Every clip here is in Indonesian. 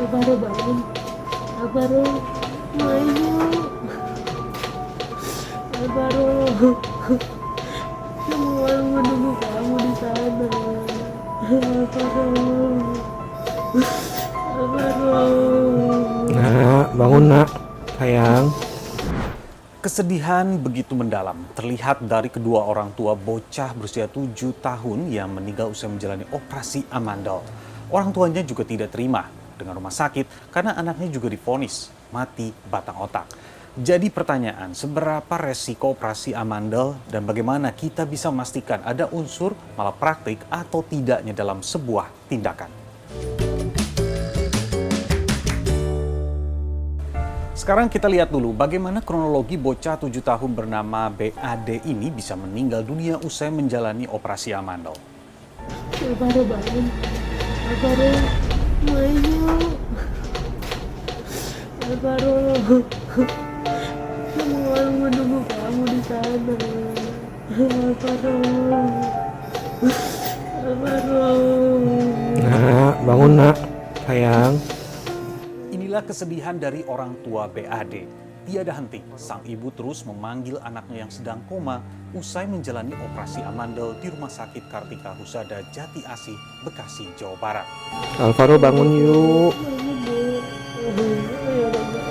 Baru bangun, baru main yuk, baru semua menunggu kamu di sana. Baru. Nak, bangun nak, sayang. Kesedihan begitu mendalam terlihat dari kedua orang tua bocah berusia 7 tahun yang meninggal usai menjalani operasi amandel. Orang tuanya juga tidak terima dengan rumah sakit karena anaknya juga divonis mati batang otak. Jadi pertanyaan, seberapa resiko operasi amandel dan bagaimana kita bisa memastikan ada unsur malapraktik atau tidaknya dalam sebuah tindakan? Sekarang kita lihat dulu bagaimana kronologi bocah 7 tahun bernama BAD ini bisa meninggal dunia usai menjalani operasi amandel. Baru bangun, baru main yuk, baru semua menunggu kamu di sana. Baru. Nak, bangun nak, sayang. Inilah kesedihan dari orang tua BAD. Tiada henti, sang ibu terus memanggil anaknya yang sedang koma usai menjalani operasi amandel di Rumah Sakit Kartika Husada Jati Asih, Bekasi, Jawa Barat. Alvaro bangun yuk.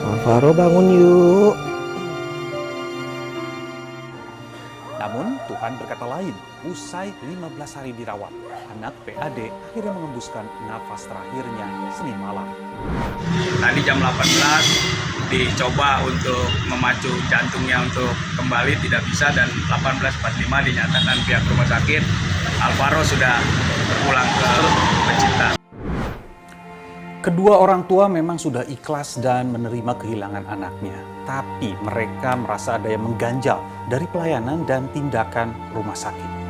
Alvaro bangun yuk. Namun Tuhan berkata lain, usai 15 hari dirawat, anak BAD akhirnya mengembuskan nafas terakhirnya Senin malam. Tadi jam 18 dicoba untuk memacu jantungnya untuk kembali, tidak bisa, dan 18.45 dinyatakan pihak rumah sakit Alvaro sudah pulang ke pencipta. Kedua orang tua memang sudah ikhlas dan menerima kehilangan anaknya. Tapi mereka merasa ada yang mengganjal dari pelayanan dan tindakan rumah sakit.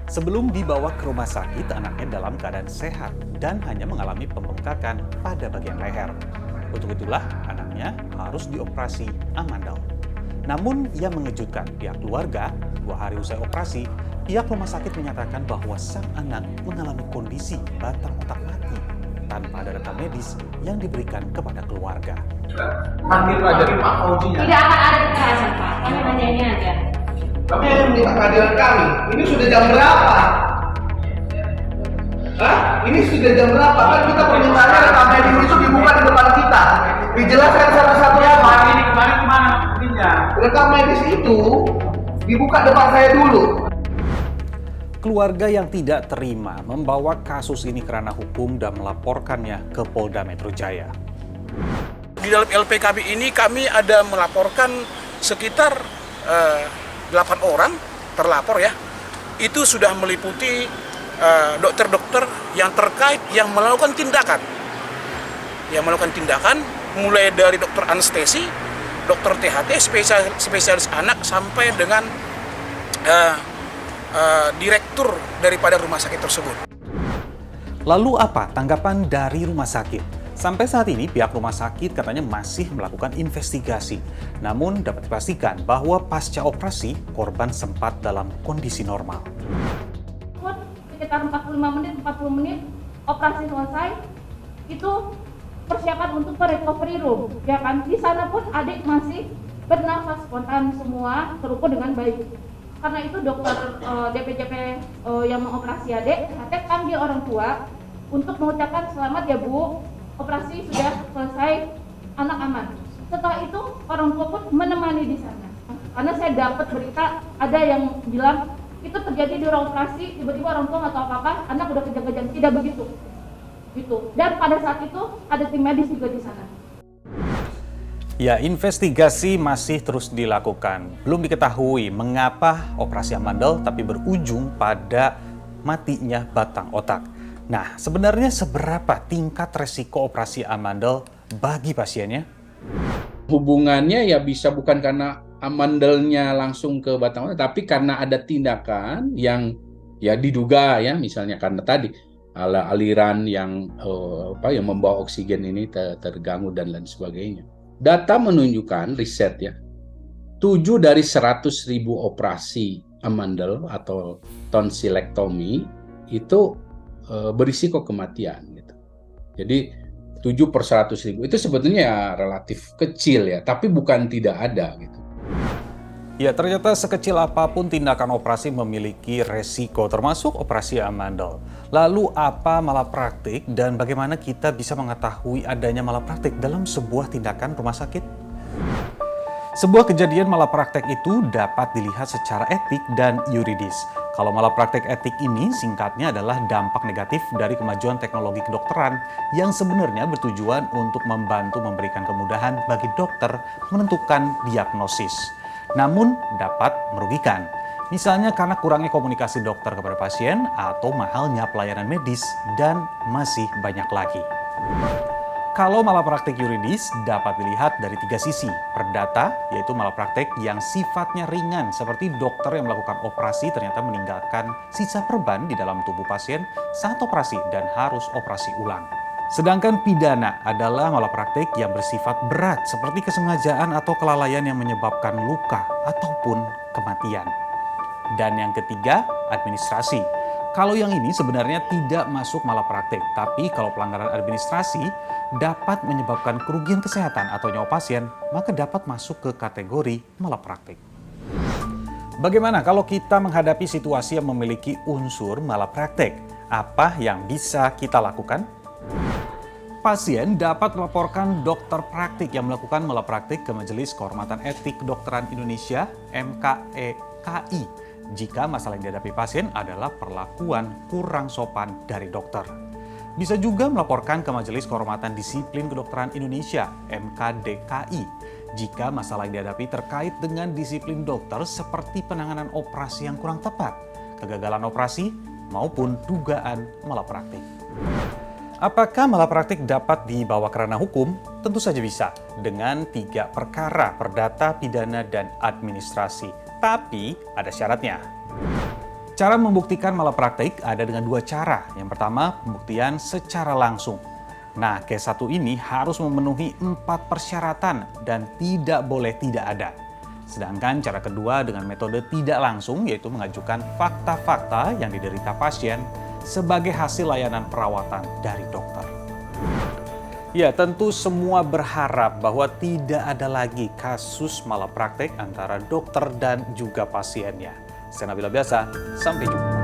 Sebelum dibawa ke rumah sakit, anaknya dalam keadaan sehat dan hanya mengalami pembengkakan pada bagian leher. Untuk itulah anaknya harus dioperasi amandel. Namun yang mengejutkan pihak keluarga, 2 hari usai operasi, pihak rumah sakit menyatakan bahwa sang anak mengalami kondisi batang otak mati tanpa ada rekam medis yang diberikan kepada keluarga. Hadir dari Pak Fauzinya. Tidak akan ada kekerasan, Pak. Kami hanya ini aja. Kami hanya meminta kehadiran kami. Ini sudah jam berapa? Hah? Ini sudah jam berapa? Kan kita permintaannya rekam medis itu dibuka di depan kita. Dijelaskan satu-satunya Pak. Ini kemarin kemana buktinya? Rekam medis itu dibuka depan saya dulu. Keluarga yang tidak terima membawa kasus ini ke ranah hukum dan melaporkannya ke Polda Metro Jaya. Di dalam LPKB ini kami ada melaporkan sekitar 8 orang terlapor ya. Itu sudah meliputi dokter-dokter yang terkait yang melakukan tindakan. Yang melakukan tindakan mulai dari dokter anestesi, dokter THT, spesialis anak sampai dengan direktur daripada rumah sakit tersebut. Lalu apa tanggapan dari rumah sakit? Sampai saat ini pihak rumah sakit katanya masih melakukan investigasi. Namun dapat dipastikan bahwa pasca operasi korban sempat dalam kondisi normal. Sekitar 45 menit, 40 menit operasi selesai, itu persiapan untuk ke recovery room, ya kan? Di sana pun adik masih bernafas spontan semua, terukur dengan baik. Karena itu dokter DPJP yang mengoperasi adik, saya panggil orang tua untuk mengucapkan selamat ya Bu, operasi sudah selesai, anak aman. Setelah itu orang tua pun menemani di sana. Karena saya dapat berita ada yang bilang itu terjadi di ruang operasi, tiba-tiba orang tua nggak tahu apa-apa, anak udah kejang-kejang, tidak begitu. Gitu. Dan pada saat itu ada tim medis juga di sana. Ya, investigasi masih terus dilakukan. Belum diketahui mengapa operasi amandel tapi berujung pada matinya batang otak. Nah, sebenarnya seberapa tingkat resiko operasi amandel bagi pasiennya? Hubungannya ya bisa bukan karena amandelnya langsung ke batang otak, tapi karena ada tindakan yang ya diduga ya, misalnya karena tadi aliran yang yang membawa oksigen ini terganggu dan lain sebagainya. Data menunjukkan, riset ya, 7 dari 100.000 operasi amandel atau tonsilektomi itu berisiko kematian gitu. Jadi 7/100.000 itu sebetulnya ya relatif kecil ya, tapi bukan tidak ada gitu. Ya, ternyata sekecil apapun tindakan operasi memiliki resiko, termasuk operasi amandel. Lalu apa malapraktik dan bagaimana kita bisa mengetahui adanya malapraktik dalam sebuah tindakan rumah sakit? Sebuah kejadian malapraktek itu dapat dilihat secara etik dan yuridis. Kalau malapraktek etik ini singkatnya adalah dampak negatif dari kemajuan teknologi kedokteran yang sebenarnya bertujuan untuk membantu memberikan kemudahan bagi dokter menentukan diagnosis. Namun dapat merugikan. Misalnya karena kurangnya komunikasi dokter kepada pasien atau mahalnya pelayanan medis dan masih banyak lagi. Kalau malapraktik yuridis dapat dilihat dari 3 sisi. Perdata, yaitu malapraktik yang sifatnya ringan seperti dokter yang melakukan operasi ternyata meninggalkan sisa perban di dalam tubuh pasien saat operasi dan harus operasi ulang. Sedangkan pidana adalah malapraktik yang bersifat berat seperti kesengajaan atau kelalaian yang menyebabkan luka ataupun kematian. Dan yang ketiga, administrasi. Kalau yang ini sebenarnya tidak masuk malapraktik, tapi kalau pelanggaran administrasi dapat menyebabkan kerugian kesehatan atau nyawa pasien, maka dapat masuk ke kategori malapraktik. Bagaimana kalau kita menghadapi situasi yang memiliki unsur malapraktik? Apa yang bisa kita lakukan? Pasien dapat melaporkan dokter praktik yang melakukan malapraktik ke Majelis Kehormatan Etik Kedokteran Indonesia (MKEKI) jika masalah yang dihadapi pasien adalah perlakuan kurang sopan dari dokter. Bisa juga melaporkan ke Majelis Kehormatan Disiplin Kedokteran Indonesia (MKDKI) jika masalah yang dihadapi terkait dengan disiplin dokter seperti penanganan operasi yang kurang tepat, kegagalan operasi, maupun dugaan malapraktik. Apakah malapraktik dapat dibawa ke ranah hukum? Tentu saja bisa, dengan 3 perkara: perdata, pidana, dan administrasi. Tapi ada syaratnya. Cara membuktikan malapraktik ada dengan 2 cara. Yang pertama, pembuktian secara langsung. Nah, case 1 ini harus memenuhi 4 persyaratan dan tidak boleh tidak ada. Sedangkan cara kedua dengan metode tidak langsung, yaitu mengajukan fakta-fakta yang diderita pasien sebagai hasil layanan perawatan dari dokter. Ya, tentu semua berharap bahwa tidak ada lagi kasus malapraktik antara dokter dan juga pasiennya. Saya Nabila Biasa, sampai jumpa.